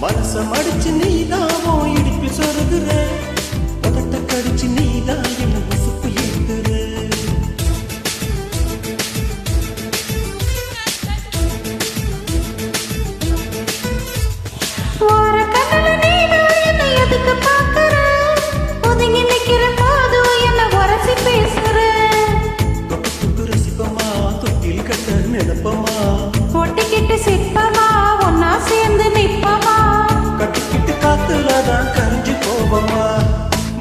மனசம் அடிச்சு நீதாவோ இடிப்பு சொருகுற உதட்ட கடிச்சு நீதான் என்ன உசுப்பு ஏத்துற ஓர கண்ணல நீதான் என்ன எதுக்கு பாக்குற ஒதுங்கி நிக்கிற போதும் என்ன உரசி பேசுற தொட்டு ரசிப்பமா தொட்டில் கட்ட நினைப்பமா ஒட்டிக்கிட்டு சிற்பமா ஒன்னா சேர்ந்து நிப்பமா கட்டிக்கிட்டு காத்துலதான் கரைஞ்சு போவமா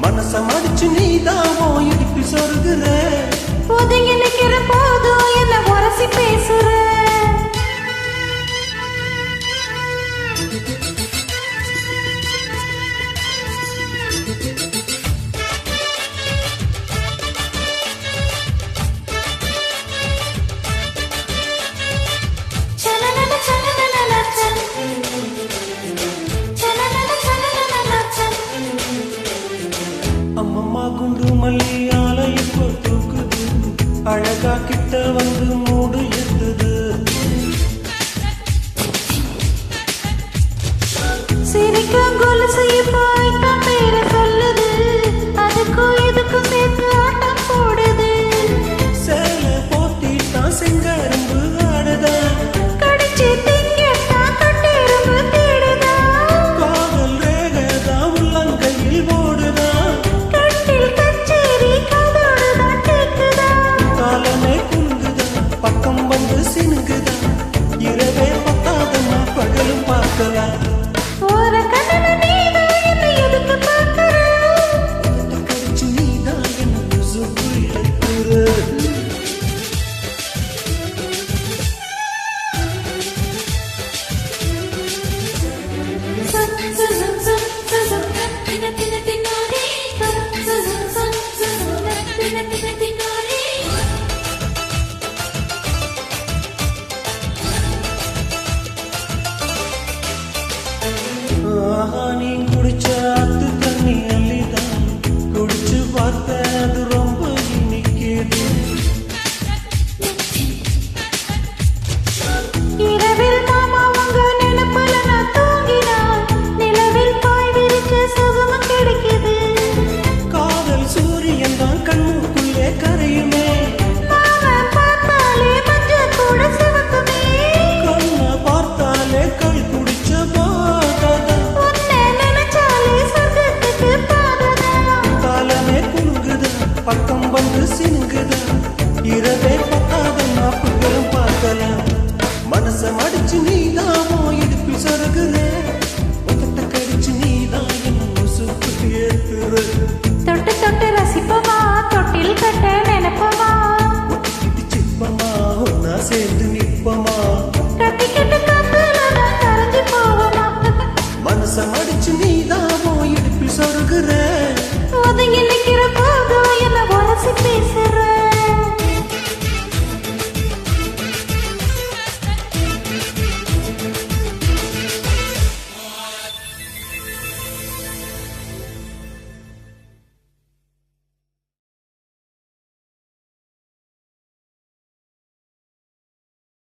மனசம் அடிச்சு நீதாவோ இடிப்பு சொருகுற ஒதுங்கி நிக்கிற போதும் என்ன உரசி பேசுற அம்மம்மா குண்டு மல்லி ஆலயம் தூக்குது அழகா கிட்ட வந்து மூடு எத்துது சிரிக்கும் கொலுசு இப்போ தான் பேர சொல்லுது அதுக்கும் இதுக்கும் சேர்த்து ஆட்டம் போடுது சேலை போத்திட்டான் செங்கரும்பு ஆடுதா கடிச்சு திங்கத்தான் கட்டெரும்பு தேடுதா காதல் ரேகதா உள்ளங்கையில் ஓடுதா கட்டில் கச்சேரி கதோடுதான் கேக்குதா காலமே குலுங்குதா பக்கம் வந்து சினுங்குதா இரவே பத்தாதம்மா பகலும் பார்க்கலாம் ஓர கண்ணல நீதான் என்ன எதுக்கு பாக்குற கடிச்சு நீதான் என்ன உசுப்பு எடுத்துற ஆஹா நீ குடிச்ச ஆத்து தண்ணி அள்ளிதான் குடிச்சு பார்த்தேன் அது ரொம்ப இனிக்குது இரவில் மாமா உங்க நினைப்புல நான் தூங்கினா நிலவில் பாய் விரிச்ச சுகமும் கிடைக்குது காதல் சூரியன் தான் கண்ணுக்குள்ளே கரையுமே மாமன் பார்த்தாலே மஞ்சள் கூட சிவக்குமே கண்ணை பார்த்தாலே கை குடிச்ச பாததா உன்னை நினைச்சாலே சொர்க்கத்துக்கு பாததா காலமே குலுங்குதா பக்கம் வந்து சினுங்குதா இரவே பத்தாதம்மா பகலும் பார்க்கலாம் மனசம் அடிச்சு நீதாவோ இடுப்பு சொருகுற உதட்ட கடிச்சு நீதான் என்ன உசுப்பு ஏத்துற தொட்டு தொட்டு ரசிப்பமா தொட்டில் கட்ட நினைப்பமா சிப்பமா ஒன்னா சேர்ந்து